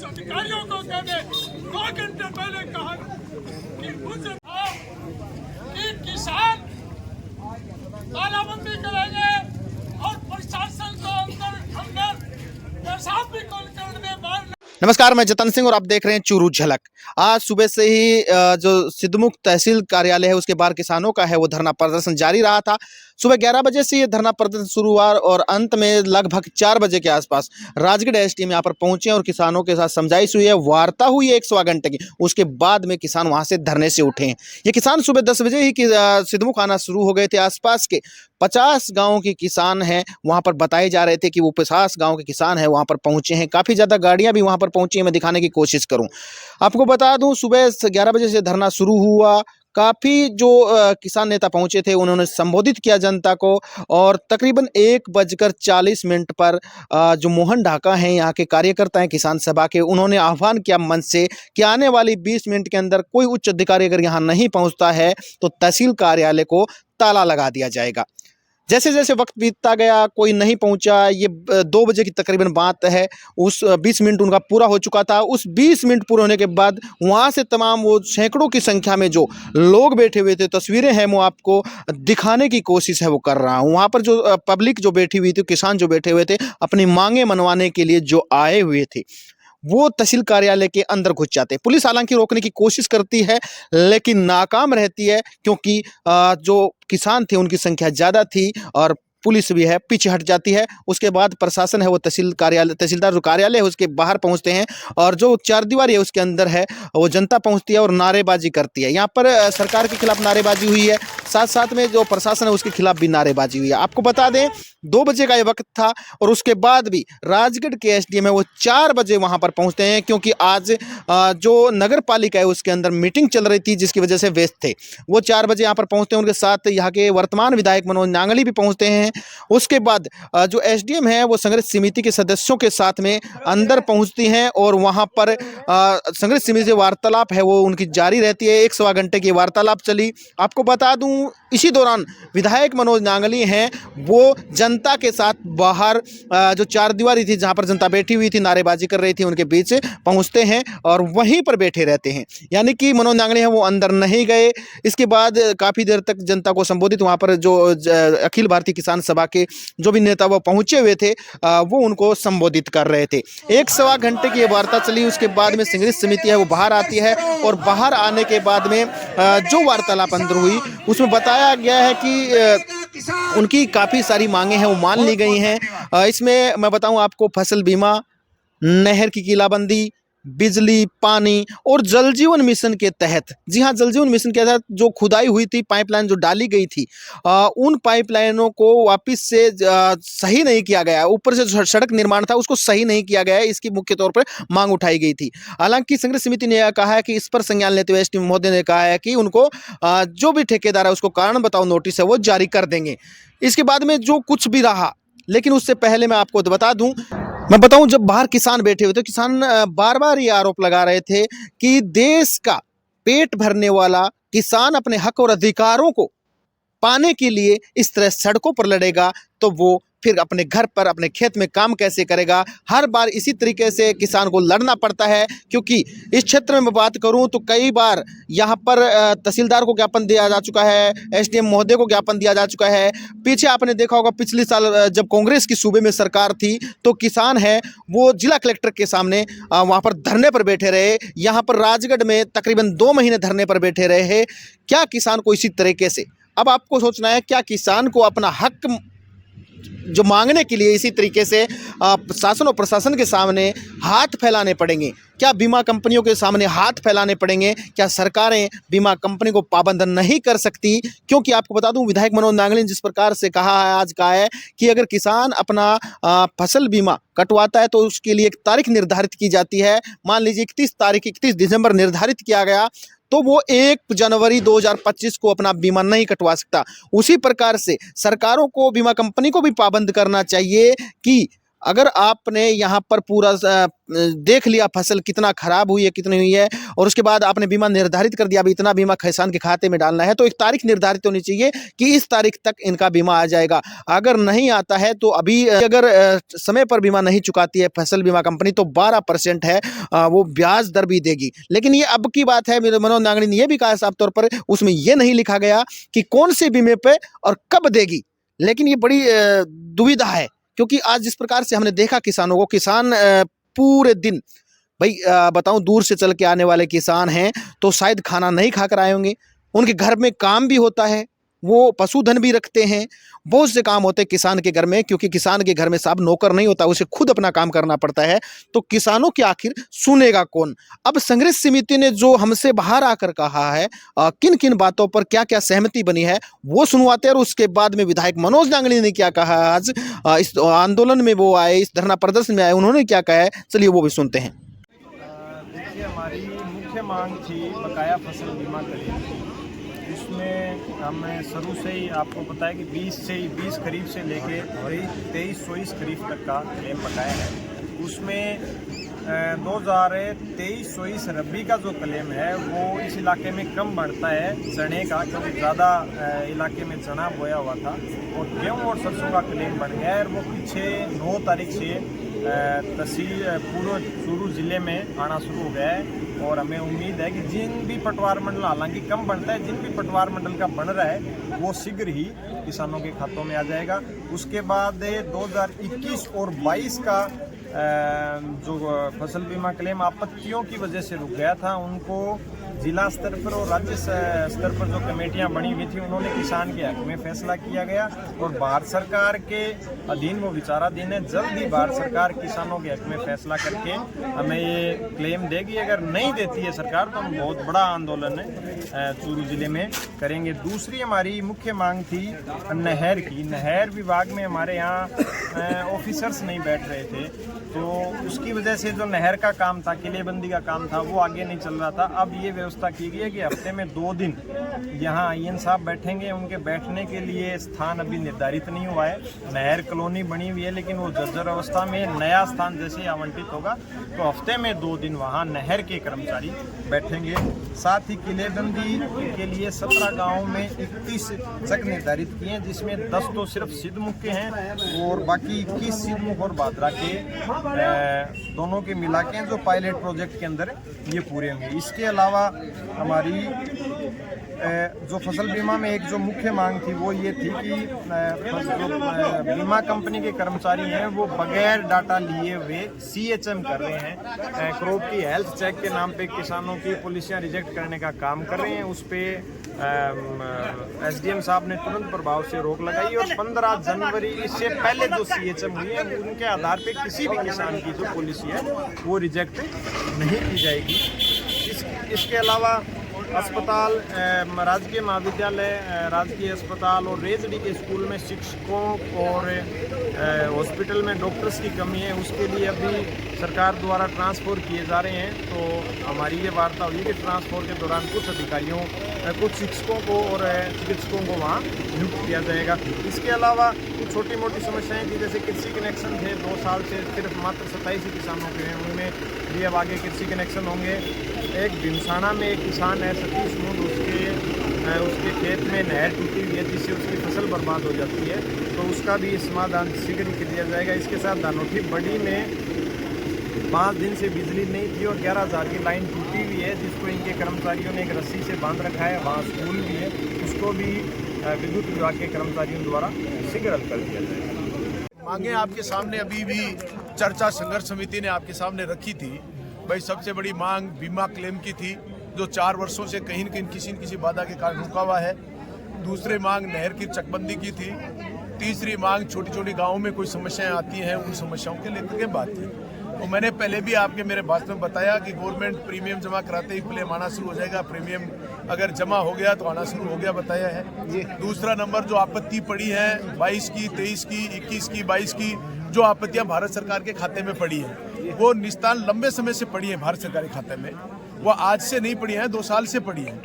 अधिकारियों को मैंने 2 घंटे पहले कहा कि मुझे कि किसान तालाबंदी करेंगे और प्रशासन को अंदर अंदर पेशाब भी करने मारने। नमस्कार, मैं जतन सिंह और आप देख रहे हैं चूरू झलक। आज सुबह से ही जो सिद्धमुख तहसील कार्यालय है उसके बाहर किसानों का है वो धरना प्रदर्शन जारी रहा था। सुबह 11 बजे से ये धरना प्रदर्शन शुरू हुआ और अंत में लगभग 4 बजे के आसपास राजगढ़ एसडीएम यहाँ पर पहुंचे और किसानों के साथ समझाइश हुई है, वार्ता हुई है 1 सवा घंटे की। उसके बाद में किसान वहां से धरने से उठे हैं। ये किसान सुबह 10 बजे ही सिद्धमुख आना शुरू हो गए थे। आसपास के 50 गाँव के किसान हैं वहाँ पर, बताए जा रहे थे कि वो 50 गाँव के किसान हैं वहाँ पर पहुँचे हैं। काफ़ी ज़्यादा गाड़ियाँ भी वहाँ पर पहुँची हैं। मैं दिखाने की कोशिश करूँ आपको, बता दूँ सुबह 11 बजे से धरना शुरू हुआ। काफ़ी जो किसान नेता पहुंचे थे उन्होंने संबोधित किया जनता को और तकरीबन 1:40 पर जो मोहन ढाका हैं यहाँ के कार्यकर्ता हैं किसान सभा के, उन्होंने आह्वान किया मंच से कि आने वाली 20 मिनट के अंदर कोई उच्च अधिकारी अगर यहाँ नहीं पहुँचता है तो तहसील कार्यालय को ताला लगा दिया जाएगा। जैसे जैसे वक्त बीतता गया कोई नहीं पहुंचा। ये 2 बजे की तकरीबन बात है। उस 20 मिनट उनका पूरा हो चुका था। उस 20 मिनट पूरे होने के बाद वहां से तमाम वो सैकड़ों की संख्या में जो लोग बैठे हुए थे, तस्वीरें हैं वो आपको दिखाने की कोशिश है वो कर रहा हूँ। वहाँ पर जो पब्लिक जो बैठी हुई थी, किसान जो बैठे हुए थे, अपनी मांगे मनवाने के लिए जो आए हुए थे वो तहसील कार्यालय के अंदर घुस जाते हैं। पुलिस हालांकि रोकने की कोशिश करती है लेकिन नाकाम रहती है क्योंकि जो किसान थे उनकी संख्या ज़्यादा थी और पुलिस भी है पीछे हट जाती है। उसके बाद प्रशासन है वो तहसीलदार जो कार्यालय है उसके बाहर पहुंचते हैं और जो चारदीवारी है उसके अंदर है वो जनता पहुंचती है और नारेबाजी करती है। यहाँ पर सरकार के खिलाफ नारेबाजी हुई है, साथ साथ में जो प्रशासन है उसके खिलाफ भी नारेबाजी हुई है। आपको बता दें 2 बजे का ये वक्त था और उसके बाद भी राजगढ़ के एसडीएम है वो 4 बजे वहाँ पर पहुँचते हैं क्योंकि आज जो नगर पालिका है उसके अंदर मीटिंग चल रही थी जिसकी वजह से व्यस्त थे। वो 4 बजे यहाँ पर पहुँचते हैं। उनके साथ यहाँ के वर्तमान विधायक मनोज नांगली भी पहुँचते हैं। उसके बाद जो एसडीएम है वो संघर्ष समिति के सदस्यों के साथ में अंदर पहुंचती हैं और वहां पर संघर्ष समिति से वार्तालाप है वो उनकी जारी रहती है। 1 सवा घंटे की वार्तालाप चली। आपको बता दूं इसी दौरान विधायक मनोज नांगली हैं वो जनता के साथ बाहर जो चारदीवारी थी जहां पर जनता बैठी हुई थी, नारेबाजी कर रही थी, उनके बीच पहुंचते हैं और वहीं पर बैठे रहते हैं। यानी कि मनोज नांगली हैं वो अंदर नहीं गए। इसके बाद काफ़ी देर तक जनता को संबोधित वहाँ पर जो अखिल भारतीय किसान सभा के जो भी नेता वो पहुंचे हुए थे वो उनको संबोधित कर रहे थे। 1 सवा घंटे की ये वार्ता चली। उसके बाद में संघर्ष समिति है वो बाहर आती है और बाहर आने के बाद में जो वार्तालाप अंदर हुई उसमें बताया गया है कि उनकी काफ़ी सारी मांगे हैं वो मान ली गई हैं। इसमें मैं बताऊं आपको फसल बीमा, नहर की किलाबंदी, बिजली, पानी और जल जीवन मिशन के तहत, जी हाँ, जल जीवन मिशन के तहत जो खुदाई हुई थी, पाइपलाइन जो डाली गई थी, उन पाइपलाइनों को वापस से सही नहीं किया गया। ऊपर से जो सड़क निर्माण था उसको सही नहीं किया गया है, इसकी मुख्य तौर पर मांग उठाई गई थी। हालांकि संघर्ष समिति ने यह कहा है कि इस पर संज्ञान लेते हुए एसडीएम महोदय ने कहा है कि उनको जो भी ठेकेदार है उसको कारण बताओ नोटिस है वो जारी कर देंगे। इसके बाद में जो कुछ भी रहा, लेकिन उससे पहले मैं आपको बता दूं, मैं बताऊं जब बाहर किसान बैठे हुए थे, किसान बार बार ये आरोप लगा रहे थे कि देश का पेट भरने वाला किसान अपने हक और अधिकारों को पाने के लिए इस तरह सड़कों पर लड़ेगा तो वो फिर अपने घर पर अपने खेत में काम कैसे करेगा। हर बार इसी तरीके से किसान को लड़ना पड़ता है क्योंकि इस क्षेत्र में मैं बात करूं तो कई बार यहां पर तहसीलदार को ज्ञापन दिया जा चुका है, एसडीएम महोदय को ज्ञापन दिया जा चुका है। पीछे आपने देखा होगा पिछले साल जब कांग्रेस की सूबे में सरकार थी तो किसान है वो जिला कलेक्टर के सामने वहाँ पर धरने पर बैठे रहे। यहाँ पर राजगढ़ में तकरीबन 2 महीने धरने पर बैठे रहे। क्या किसान को इसी तरीके से अब आपको सोचना है, क्या किसान को अपना हक जो मांगने के लिए इसी तरीके से शासन और प्रशासन के सामने हाथ फैलाने पड़ेंगे? क्या बीमा कंपनियों के सामने हाथ फैलाने पड़ेंगे? क्या सरकारें बीमा कंपनी को पाबंद नहीं कर सकती? क्योंकि आपको बता दूं विधायक मनोज नांगली ने जिस प्रकार से कहा है, आज कहा है कि अगर किसान अपना फसल बीमा कटवाता है तो उसके लिए एक तारीख निर्धारित की जाती है। मान लीजिए 31 दिसंबर निर्धारित किया गया तो वो 1 जनवरी 2025 को अपना बीमा नहीं कटवा सकता। उसी प्रकार से सरकारों को, बीमा कंपनी को भी पाबंद करना चाहिए कि अगर आपने यहाँ पर पूरा देख लिया फसल कितना खराब हुई है, कितनी हुई है, और उसके बाद आपने बीमा निर्धारित कर दिया, अभी इतना बीमा किसान के खाते में डालना है, तो एक तारीख निर्धारित होनी चाहिए कि इस तारीख तक इनका बीमा आ जाएगा। अगर नहीं आता है तो अभी अगर समय पर बीमा नहीं चुकाती है फसल बीमा कंपनी तो 12% है वो ब्याज दर भी देगी। लेकिन ये अब की बात है, मेरे मनोज नागड़ी ने यह भी कहा साफ तौर पर, उसमें यह नहीं लिखा गया कि कौन से बीमे पे और कब देगी। लेकिन ये बड़ी दुविधा है, क्योंकि आज जिस प्रकार से हमने देखा किसानों को, किसान पूरे दिन, भाई बताऊं, दूर से चल के आने वाले किसान हैं तो शायद खाना नहीं खाकर आए होंगे, उनके घर में काम भी होता है, वो पशुधन भी रखते हैं, बहुत से काम होते हैं किसान के घर में, क्योंकि किसान के घर में साहब नौकर नहीं होता, उसे खुद अपना काम करना पड़ता है। तो किसानों की आखिर सुनेगा कौन? अब संघर्ष समिति ने जो हमसे बाहर आकर कहा है, किन किन बातों पर क्या क्या सहमति बनी है, वो सुनवाते हैं। और उसके बाद में विधायक मनोज नांगड़ी ने क्या कहा आज इस आंदोलन में वो आए, इस धरना प्रदर्शन में आए, उन्होंने क्या कहा है, चलिए वो भी सुनते हैं। देखिए, हमारी मुख्य मांग थी बकाया फसल बीमा क्लेम। उसमें हमें शुरू से ही आपको पता है कि 20 खरीफ से लेके 23-24 खरीफ तक का क्लेम बकाया है। उसमें 2023-24 रबी का जो क्लेम है वो इस इलाके में कम बढ़ता है चने का, क्योंकि ज़्यादा इलाके में चना बोया हुआ था, और गेहूँ और सरसों का क्लेम बढ़ गया है। और वो पीछे 9 तारीख से तहसील पूरे चूरू ज़िले में आना शुरू हो गया है। और हमें उम्मीद है कि जिन भी पटवार मंडल, हालांकि कम बनता है, जिन भी पटवार मंडल का बन रहा है वो शीघ्र ही किसानों के खातों में आ जाएगा। उसके बाद 2021 और 22 का जो फसल बीमा क्लेम आपत्तियों की वजह से रुक गया था, उनको जिला स्तर पर और राज्य स्तर पर जो कमेटियां बनी हुई थी, उन्होंने किसान के हक में फैसला किया गया। और भारत सरकार के अधीन वो विचाराधीन है। जल्द ही भारत सरकार किसानों के हक में फैसला करके हमें ये क्लेम देगी। अगर नहीं देती है सरकार तो हम बहुत बड़ा आंदोलन है चूरू जिले में करेंगे। दूसरी हमारी मुख्य मांग थी नहर की। नहर विभाग में हमारे यहाँ ऑफिसर्स नहीं बैठ रहे थे, तो उसकी वजह से जो नहर का काम था, किलेबंदी का काम था, वो आगे नहीं चल रहा था। अब ये व्यवस्था की गई है कि हफ्ते में 2 दिन यहाँ आईएन साहब बैठेंगे। उनके बैठने के लिए स्थान अभी निर्धारित नहीं हुआ है। नहर कॉलोनी बनी हुई है, लेकिन वो जर्जर अवस्था में, नया स्थान जैसे आवंटित होगा तो हफ्ते में 2 दिन वहाँ नहर के कर्मचारी बैठेंगे। साथ ही किलेबंदी के लिए 17 गाँव में 31 चक निर्धारित किए हैं, जिसमें 10 तो सिर्फ सिद्धमुख के हैं और बाकी 21 सिद्धमुख और भादरा के दोनों के मिला के जो पायलट प्रोजेक्ट के अंदर ये पूरे होंगे। इसके अलावा हमारी जो फसल बीमा में एक जो मुख्य मांग थी वो ये थी कि जो बीमा कंपनी के कर्मचारी हैं वो बगैर डाटा लिए हुए CHM कर रहे हैं। क्रॉप की हेल्थ चेक के नाम पे किसानों की पॉलिसियां रिजेक्ट करने का काम कर रहे हैं। उस पर SDM साहब ने तुरंत प्रभाव से रोक लगाई और 15 जनवरी इससे पहले जो CHM हुई है उनके आधार पे किसी भी किसान की जो पॉलिसी है वो रिजेक्ट नहीं की जाएगी। इसके अलावा अस्पताल, राजकीय महाविद्यालय, राजकीय अस्पताल और रेजडी के स्कूल में शिक्षकों और हॉस्पिटल में डॉक्टर्स की कमी है, उसके लिए अभी सरकार द्वारा ट्रांसफ़र किए जा रहे हैं। तो हमारी ये वार्ता हुई कि ट्रांसफ़र के दौरान कुछ अधिकारियों, कुछ शिक्षकों को और चिकित्सकों को वहाँ नियुक्त किया जाएगा। इसके अलावा कुछ छोटी मोटी समस्याएं थी, जैसे कृषि कनेक्शन थे 2 साल से सिर्फ मात्र 27 किसानों के हैं, उनमें भी अब आगे कृषि कनेक्शन होंगे। एक भिमसाना में एक किसान है सतीश मुंड, उसके खेत में नहर टूटी हुई है जिससे उसकी फसल बर्बाद हो जाती है, तो उसका भी समाधान शीघ्र कर दिया जाएगा। इसके साथ धानोठी बड़ी में 5 दिन से बिजली नहीं थी और 11,000 की लाइन टूटी हुई है, जिसको इनके कर्मचारियों ने एक रस्सी से बांध रखा है। वहाँ स्कूल भी है, उसको भी विद्युत विभाग के कर्मचारियों द्वारा शीघ्र हल कर दिया जाएगा। मांगे आपके सामने अभी भी चर्चा संघर्ष समिति ने आपके सामने रखी थी। भाई सबसे बड़ी मांग बीमा क्लेम की थी, जो 4 वर्षों से कहीं न कहीं किसी न किसी बाधा के कारण रुका हुआ है। दूसरी मांग नहर की चकबंदी की थी। तीसरी मांग छोटी छोटी गाँवों में कोई समस्याएं आती हैं, उन समस्याओं के लेकर के बात थी। तो मैंने पहले भी आपके मेरे भाषण में बताया कि गवर्नमेंट प्रीमियम जमा कराते ही क्लेम आना शुरू हो जाएगा। प्रीमियम अगर जमा हो गया तो आना शुरू हो गया, बताया है। दूसरा नंबर जो आपत्ति पड़ी है 22 की, 23 की, 21 की, 22 की, जो आपत्तियां भारत सरकार के खाते में पड़ी है, वो निस्तान लंबे समय से पड़ी है भारत सरकार के खाते में। वो आज से नहीं पड़ी है, 2 साल से पड़ी है,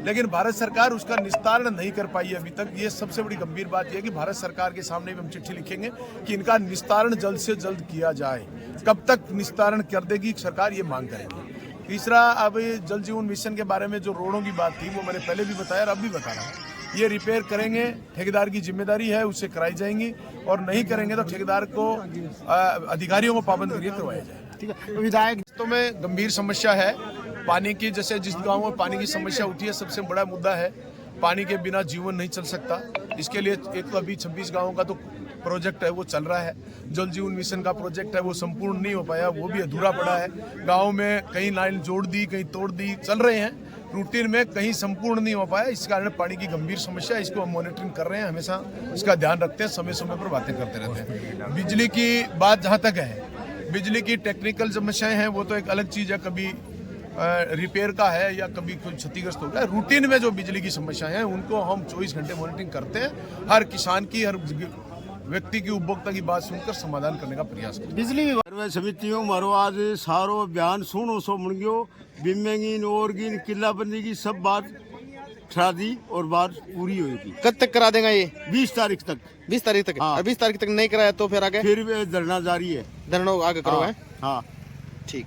लेकिन भारत सरकार उसका निस्तारण नहीं कर पाई अभी तक। ये सबसे बड़ी गंभीर बात यह है कि भारत सरकार के सामने भी हम चिट्ठी लिखेंगे कि इनका निस्तारण जल्द से जल्द किया जाए। कब तक निस्तारण कर देगी सरकार, ये मांग करेंगे। तीसरा, अब जल जीवन मिशन के बारे में जो रोडों की बात थी वो मैंने पहले भी बताया और अब भी बता रहा हूँ। ये रिपेयर करेंगे, ठेकेदार की जिम्मेदारी है, उससे कराई जाएंगी, और नहीं करेंगे तो ठेकेदार को अधिकारियों को पाबंद करके करवाया जाए। ठीक है विधायक, तो में गंभीर समस्या है पानी की। जैसे जिस गांव में पानी की समस्या उठी है, सबसे बड़ा मुद्दा है पानी के बिना जीवन नहीं चल सकता। इसके लिए एक तो अभी 26 गांवों का तो प्रोजेक्ट है वो चल रहा है। जल जीवन मिशन का प्रोजेक्ट है वो संपूर्ण नहीं हो पाया, वो भी अधूरा पड़ा है। गाँव में कहीं लाइन जोड़ दी, कहीं तोड़ दी, चल रहे हैं रूटीन में, कहीं संपूर्ण नहीं हो पाया। इस कारण पानी की गंभीर समस्या है। इसको हम मॉनिटरिंग कर रहे हैं, हमेशा इसका ध्यान रखते हैं, समय समय पर बातें करते रहते हैं। बिजली की बात जहाँ तक है, बिजली की टेक्निकल समस्याएं हैं वो तो एक अलग चीज़ है, कभी रिपेयर का है या कभी कोई क्षतिग्रस्त हो गया। रूटीन में जो बिजली की समस्याएं हैं उनको हम 24 घंटे मॉनिटरिंग करते हैं। हर किसान की, हर व्यक्ति की, उपभोक्ता की बात सुनकर समाधान करने का प्रयास करते हैं। बिजली विभाग सर्वे समितियों मारो आज सारो बयान सुनो सो मुड़ गयो, बिमेंगिन ओरगिन किलाबंदी की सब बात शादी और बात पूरी होगी। कब तक करा देगा ये? 20 तारीख तक। 20 तारीख तक। हाँ। और 20 तारीख तक नहीं कराया तो फिर आगे फिर धरना जारी है। धरना आगे करोगे? हाँ। ठीक।